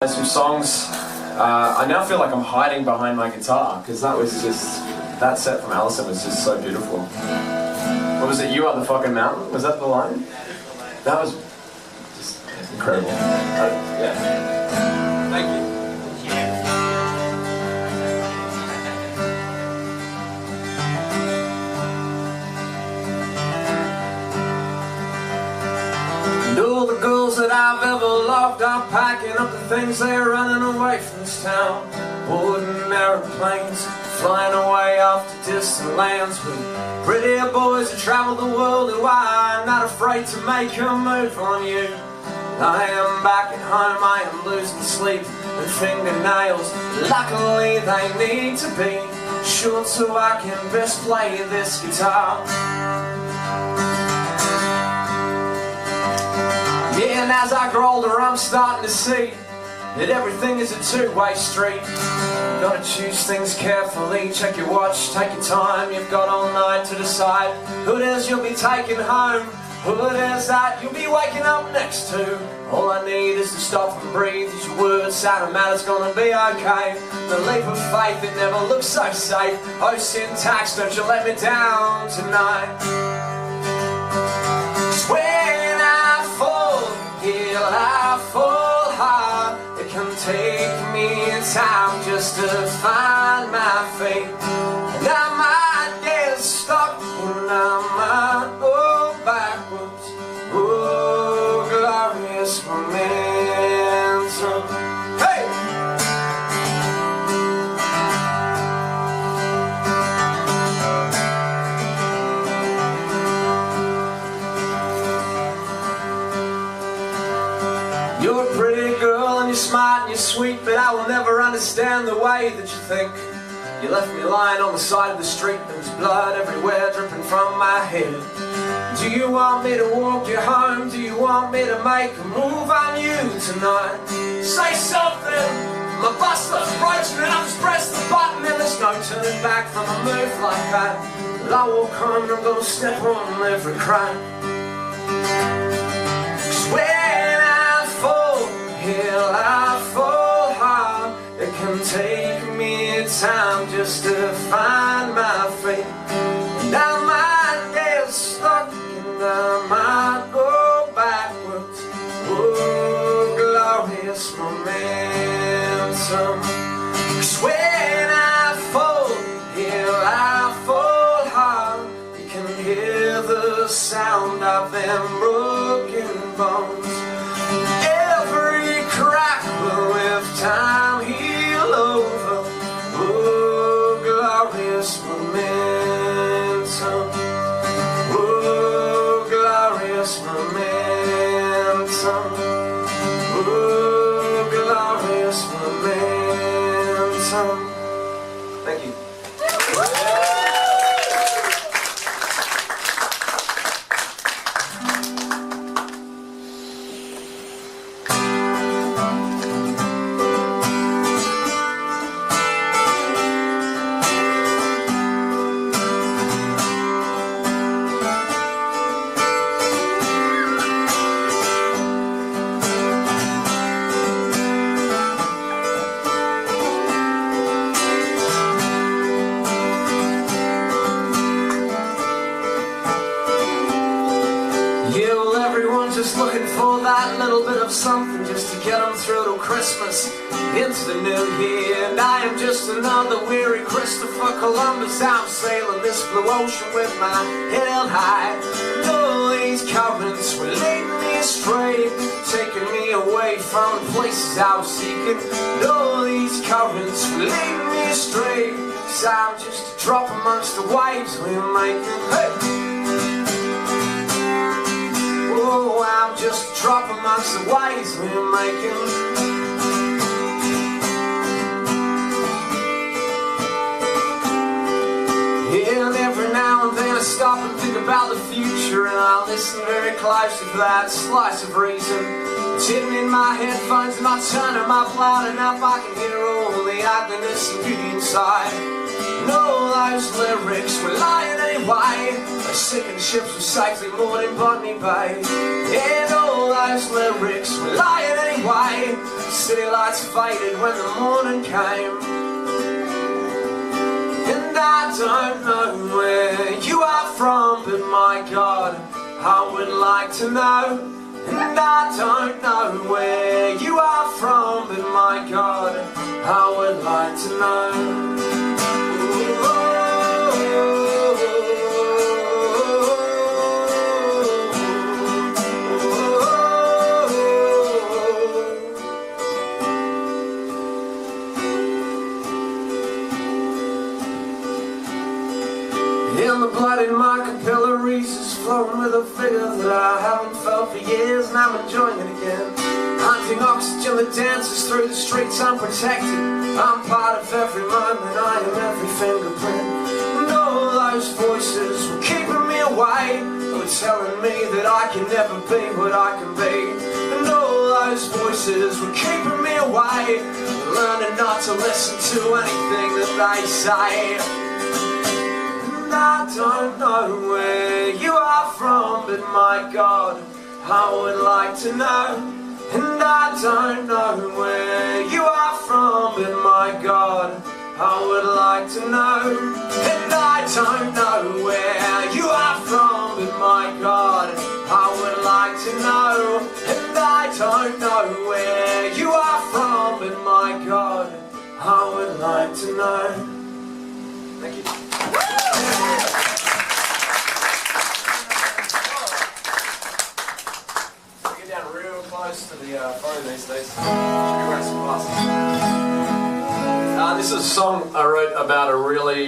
Some songs, I now feel like I'm hiding behind my guitar because that set from Allison was just so beautiful. What was it? You are the fucking mountain? Was that the line? That was just incredible. Yeah. Thank you. And all the girls that I've ever loved are packing up the things they're running away from this town. Boarding aeroplanes, flying away off to distant lands with prettier boys who travel the world who are not afraid to make a move on you. I am back at home, I am losing sleep and fingernails. Luckily they need to be short so I can best play this guitar. Yeah, and as I grow older I'm starting to see that everything is a two-way street. You've got to choose things carefully, check your watch, take your time. You've got all night to decide who it is you'll be taking home, who it is that you'll be waking up next to. All I need is to stop and breathe as your words sound and matter's gonna be okay. The leap of faith, it never looks so safe. Oh syntax, don't you let me down tonight. 'Cause when I fall, I fall hard. It can take me time just to find my feet. And I might get stuck and I might go backwards. Oh, glorious momentum. Hey! You're a pretty girl and you're smart and you're sweet, but I will never understand the way that you think. You left me lying on the side of the street, there was blood everywhere dripping from my head. Do you want me to walk you home? Do you want me to make a move on you tonight? Say something! My bus stops broken and I just press the button and there's no turning back from a move like that. Well, I walk home and I'm gonna step on every crack. 'Cause when I fall, I fall hard. It can take me time just to find my feet. And I might get stuck and I might go backwards. Oh, glorious momentum. 'Cause when I fall hard. You can hear the sound of them broken bones. Every crack will with time heal over. Oh, glorious momentum. Oh, glorious momentum. Oh, glorious momentum. Thank you. Yeah, well everyone's just looking for that little bit of something just to get them through till Christmas, into the new year. And I am just another weary Christopher Columbus out sailing this blue ocean with my head held high. And all these currents were leading me astray, taking me away from the places I was seeking. And all these currents were leading me astray, 'cause I'm just a drop amongst the waves we're making. Hey! Oh, I'm just a drop amongst the waves we're making. Yeah, and every now and then I stop and think about the future, and I listen very closely for that slice of reason. It's hidden in my headphones and I turn them up loud enough I can hear all the ugliness and beauty inside. And all those lyrics were lying anyway. They sinking ships were safely moored in Botany Bay. And all those lyrics were lying anyway. city lights faded when the morning came. And I don't know where you are from, but my God, I would like to know. And I don't know where you are from, but my God, I would like to know. And the blood in my capillaries is flowing with a vigor that I haven't felt for years, and I'm enjoying it again. Hunting oxygen that dances through the streets unprotected. I'm part of every moment, I am every fingerprint. And all those voices were keeping me away, were telling me that I can never be what I can be. And all those voices were keeping me away, learning not to listen to anything that they say. I don't know where you are from, but my God, I would like to know. And I don't know where you are from, but my God, I would like to know. And I don't know where you are from, but my God, I would like to know. And I don't know where you are from, but my God, I would like to know. Thank you. Get down real close to the phone these days. Should be wearing some glasses. This is a song I wrote about a really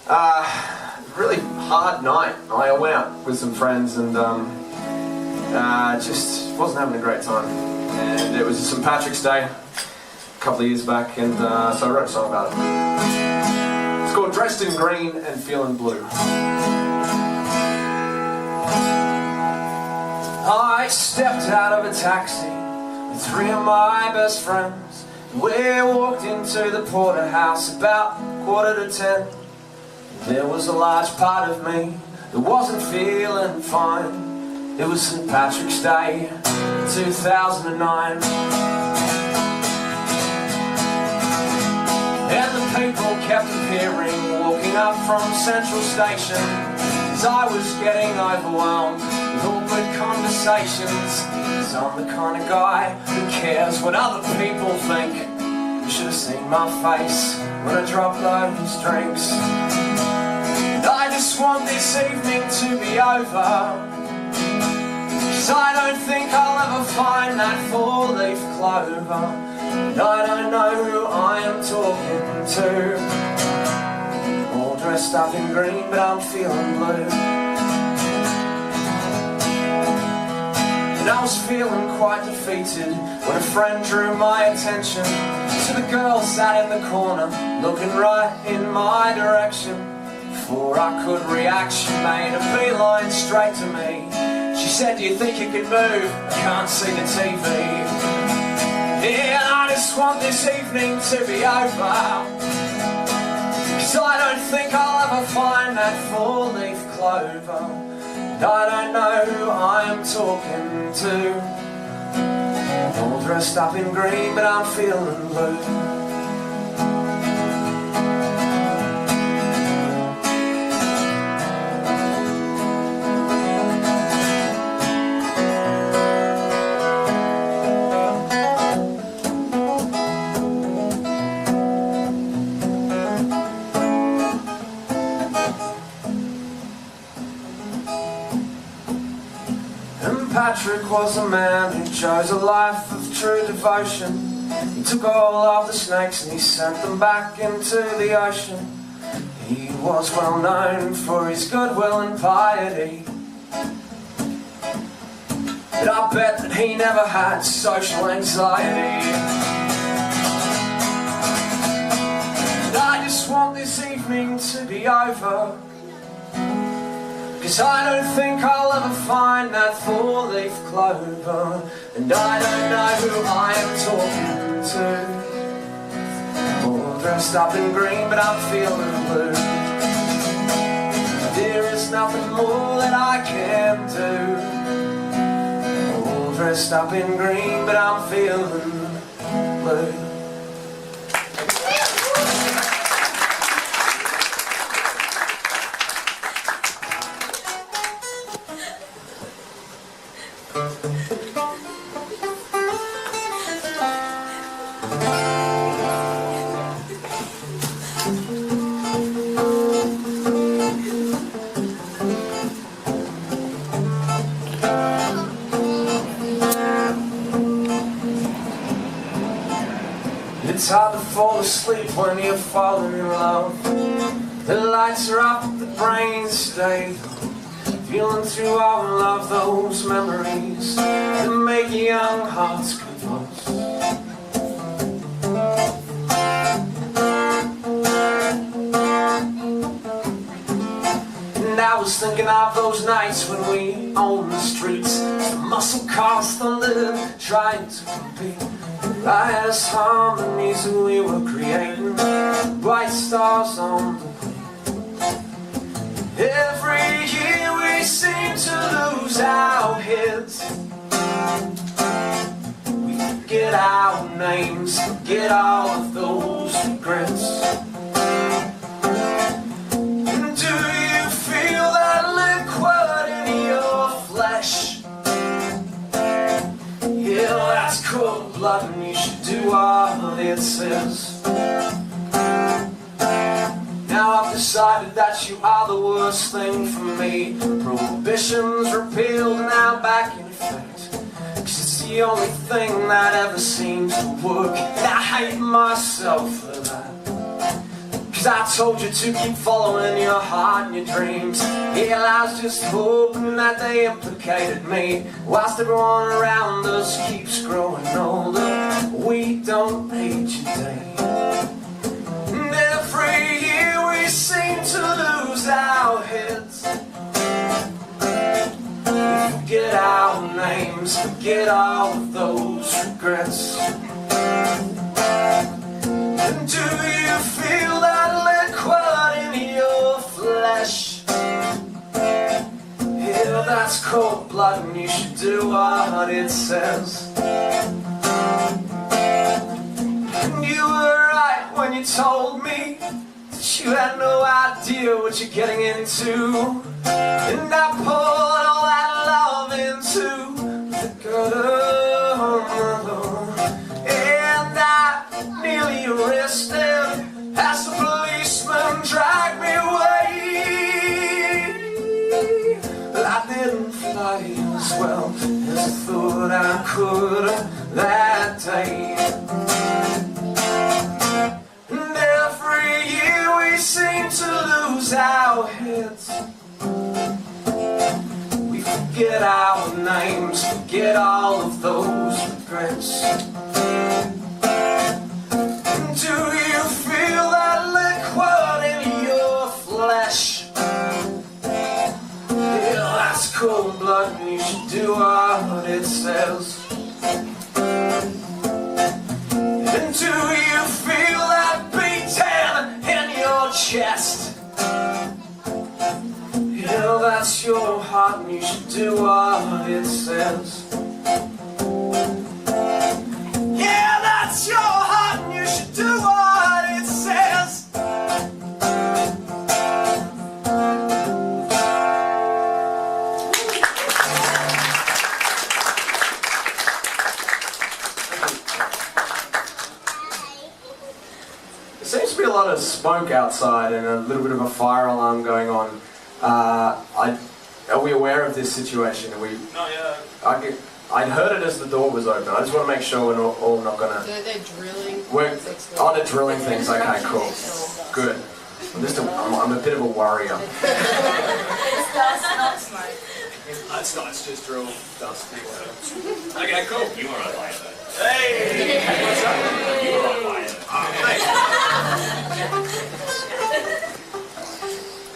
hard night. I went out with some friends and just wasn't having a great time. And it was St. Patrick's Day a couple of years back, and so I wrote a song about it. It's called Dressed in Green and Feeling Blue. I stepped out of a taxi with three of my best friends. We walked into the porterhouse about 10:15. There was a large part of me that wasn't feeling fine. It was St. Patrick's Day, 2009. And the people kept appearing, walking up from Central Station, as I was getting overwhelmed with awkward conversations. Cause I'm the kind of guy who cares what other people think. You should have seen my face when I dropped those drinks. And I just want this evening to be over, cause I don't think I'll ever find that four-leaf clover. And I don't know who I am talking to. All dressed up in green, but I'm feeling blue. And I was feeling quite defeated when a friend drew my attention to the girl sat in the corner, looking right in my direction. Before I could react, she made a beeline straight to me. She said, "Do you think you can move? I can't see the TV." Yeah, I just want this evening to be over, cause I don't think I'll ever find that four-leaf clover. And I don't know who I am talking to. All dressed up in green, but I'm feeling blue. Patrick was a man who chose a life of true devotion. He took all of the snakes and he sent them back into the ocean. He was well known for his goodwill and piety, but I bet that he never had social anxiety. And I just want this evening to be over, cause I don't think I'll ever find that four-leaf clover. And I don't know who I am talking to. All dressed up in green, but I'm feeling blue. There is nothing more that I can do. All dressed up in green, but I'm feeling blue. It's hard to fall asleep when you're falling in love. The lights are up, the brain stays feeling through all of those memories that make young hearts convulse. And I was thinking of those nights when we owned the streets, the muscle cars thundered, trying to compete. Riotous harmonies that we were creating, bright stars on the way. Every year we seem to lose our heads. We forget our names, forget all of those regrets. And do you feel that liquid in your flesh? Yeah, that's cold blood and you should do what it says. Now I've decided that you are the worst thing for me. Prohibition's repealed and now back in effect, 'cause it's the only thing that ever seems to work. And I hate myself for that, 'cause I told you to keep following your heart and your dreams. Yeah, I was just hoping that they implicated me. Whilst everyone around us keeps growing older, we don't age a day. And every year we seem to lose our heads. We forget our names, forget all of those regrets. And do you feel that liquid in your flesh? Yeah, that's cold blood and you should do what it says. And you were right when you told me that you had no idea what you're getting into. And I poured all that love into the gutter. And I nearly arrested as the policeman dragged me away. But I didn't fly as well as I thought I could that day. And every year we seem to lose our heads. We forget our names, forget all of those regrets. Do you feel that liquid in your flesh? Yeah, that's cold blood and you should do what it says. And do you feel that beating in your chest? Yeah, that's your heart and you should do what it says. Yeah, that's your heart and you should do what it says. There seems to be a lot of smoke outside and a little bit of a fire alarm going on. Are we aware of this situation? Are we? Not yet. I'd heard it as the door was open. I just want to make sure we're all not gonna. They're drilling. We're on the drilling things. Okay, cool, good. I'm a bit of a worrier. It's dust, not smoke. It's not, it's just drill dust. Okay, cool. You were on fire though. Hey! What's up? You were on fire. Oh, thanks.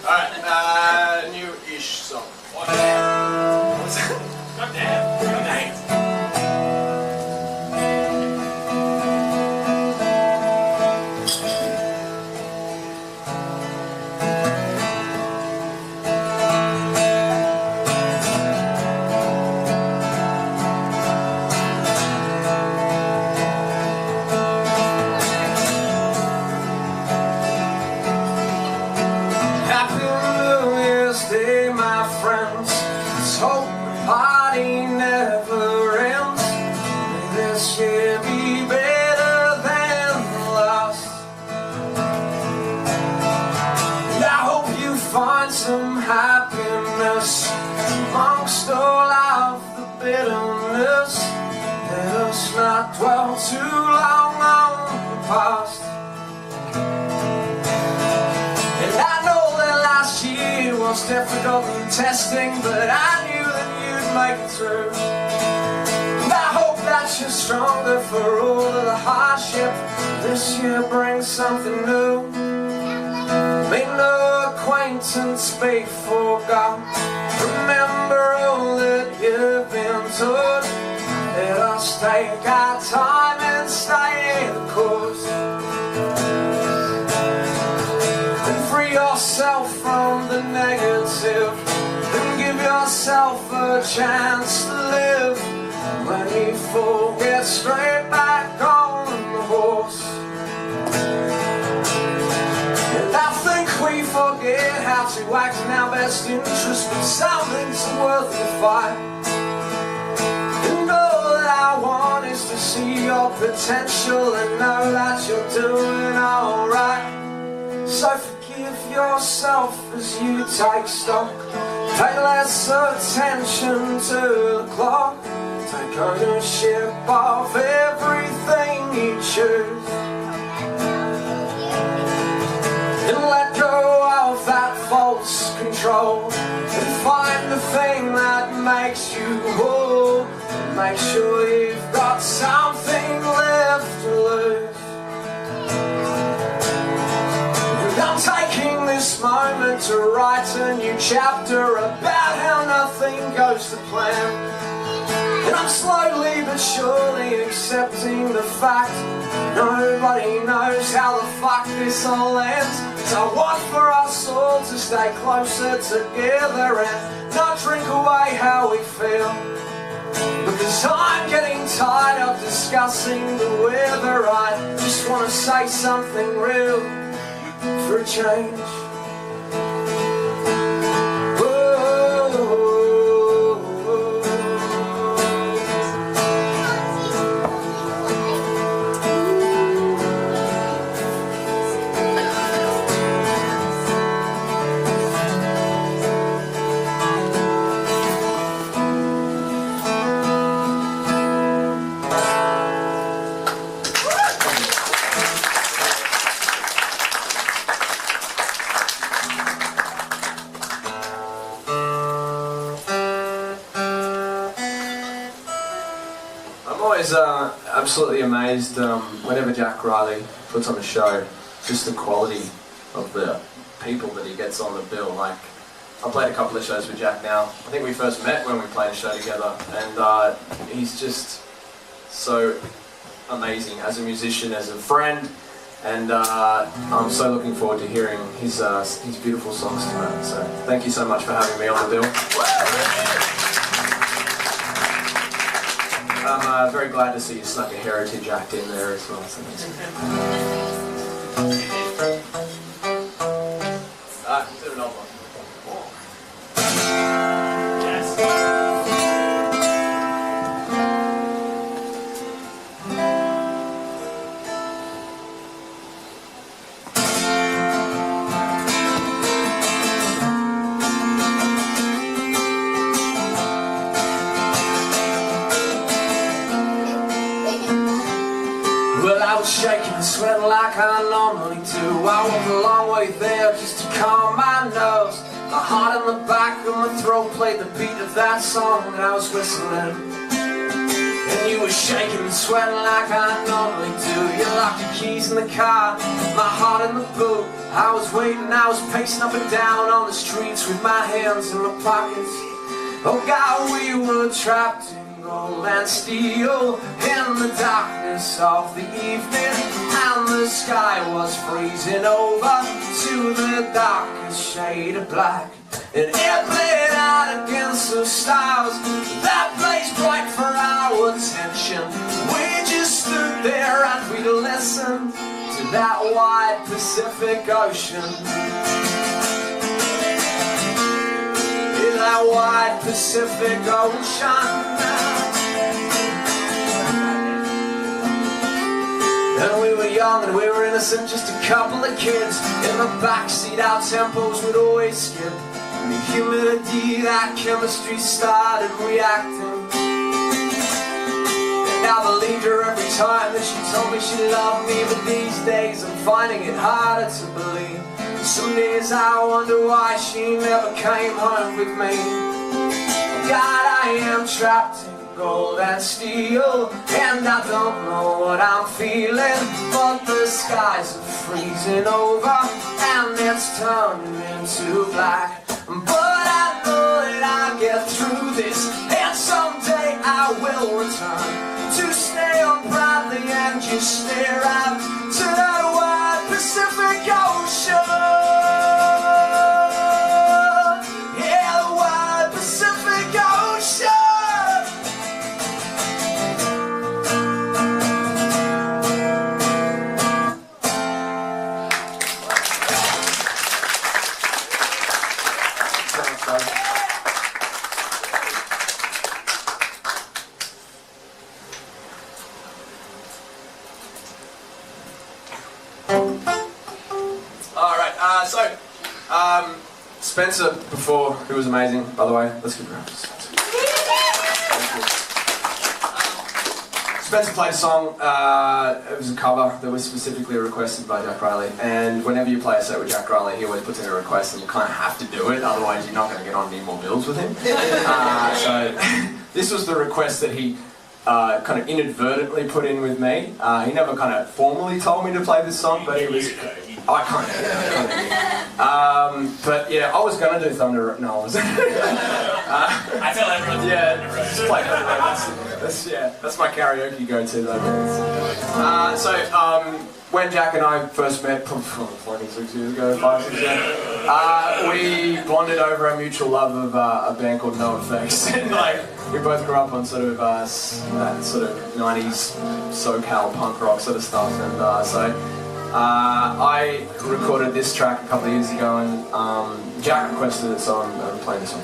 Alright, new-ish song. What's that? Goddamn. Goddamn. long past. And I know that last year was difficult and testing, but I knew that you'd make it through. And I hope that you're stronger for all of the hardship. This year brings something new. May no acquaintance be forgot. Remember all that you've been taught. Let us take our time and stay the course, and free yourself from the negative, and give yourself a chance to live. When you fall, get straight back on the horse. And I think we forget how to act in our best interest, but some things are worth the fight. And all that I want is to see your potential and know that you're doing alright. So forgive yourself as you take stock. Pay less attention to the clock. Take ownership of everything you choose, and let go of that false control, and find the thing that makes you whole. Make sure you've got something left to lose. And I'm taking this moment to write a new chapter about how nothing goes to plan. And I'm slowly but surely accepting the fact nobody knows how the fuck this all ends. So I want for us all to stay closer together and not drink away how we feel. Because I'm getting tired of discussing the weather. I just want to say something real for a change. Absolutely amazed whenever Jack Riley puts on a show, just the quality of the people that he gets on the bill. Like, I played a couple of shows with Jack now. I think we first met when we played a show together, and he's just so amazing as a musician, as a friend, and I'm so looking forward to hearing his beautiful songs tonight. So thank you so much for having me on the bill. I'm very glad to see you snuck a heritage act in there as well. So Do another one. well, I was shaking and sweating like I normally do. I walked a long way there just to calm my nerves. My heart in the back of my throat played the beat of that song that I was whistling. And you were shaking and sweating like I normally do. You locked your keys in the car, my heart in the boot. I was waiting, I was pacing up and down on the streets with my hands in my pockets. Oh God, we were trapped in gold and steel in the darkness of the evening, and the sky was freezing over to the darkest shade of black. And it played out against the stars that blazed bright for our attention. We just stood there and we listened to that wide Pacific Ocean. In that wide Pacific Ocean. And we were young and we were innocent, just a couple of kids. In the backseat our tempos would always skip. In the humidity that chemistry started reacting. And I believed her every time that she told me she loved me, but these days I'm finding it harder to believe. Some days I wonder why she never came home with me. God, I am trapped in gold and steel, and I don't know what I'm feeling, but the skies are freezing over and it's turning into black. But I know that I'll get through this, and someday I will return to stay on proudly and just stare out to the wide Pacific Ocean. Yeah, the wide Pacific Ocean. Spencer before, who was amazing, by the way. Let's give it a round. Spencer played a song, it was a cover that was specifically requested by Jack Riley, and whenever you play a set with Jack Riley, he always puts in a request and you kind of have to do it, otherwise you're not going to get on any more bills with him. So this was the request that he kind of inadvertently put in with me. He never kind of formally told me to play this song, but he was... I kind of, but yeah, I was going to do Thunder... No, I wasn't. I tell everyone. Yeah, just play Thunder. That's my karaoke go-to though. When Jack and I first met, probably 6 years ago, 5, 6 years, we bonded over our mutual love of a band called NoFX. And like, we both grew up on sort of that sort of 90s SoCal punk rock sort of stuff, and I recorded this track a couple of years ago, and Jack requested it, so I'm playing this one.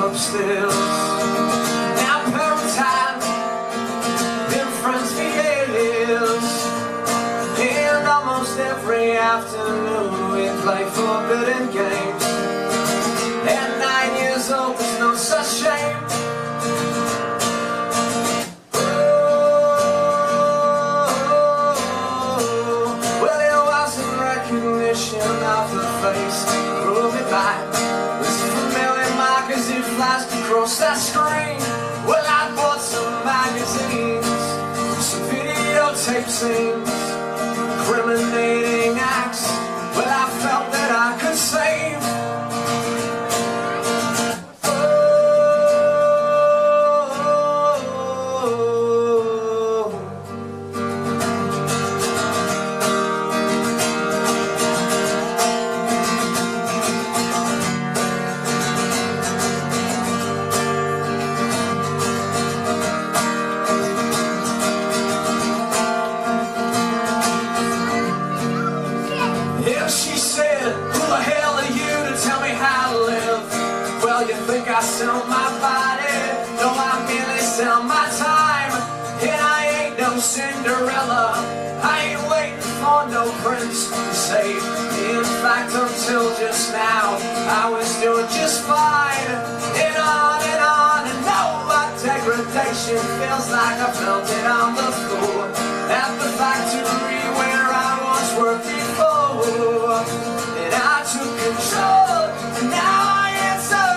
Upstairs, now parents have been friends for years, and almost every afternoon we play forbidden games. At 9 years old, there's no such shame. Well, it wasn't recognition of the face that brought me back. As it flashed across that screen, well, I bought some magazines, some videotape scenes, incriminating acts. Well, I felt that I could save. You think I sell my body? No, I merely sell my time. And I ain't no Cinderella, I ain't waiting for no prince to save. In fact, until just now, I was doing just fine. And no, my degradation feels like I felt it on the floor at the factory where I once worked before. And I took control, and now I answer.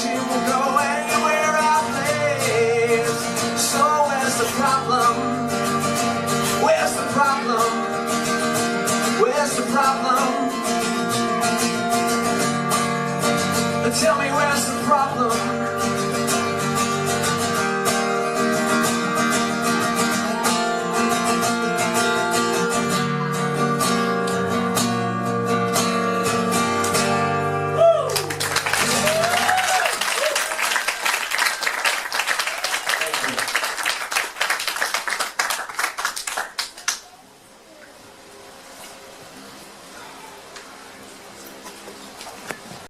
Will go anywhere I please. So where's the problem? Where's the problem? Where's the problem? Tell me where's the problem?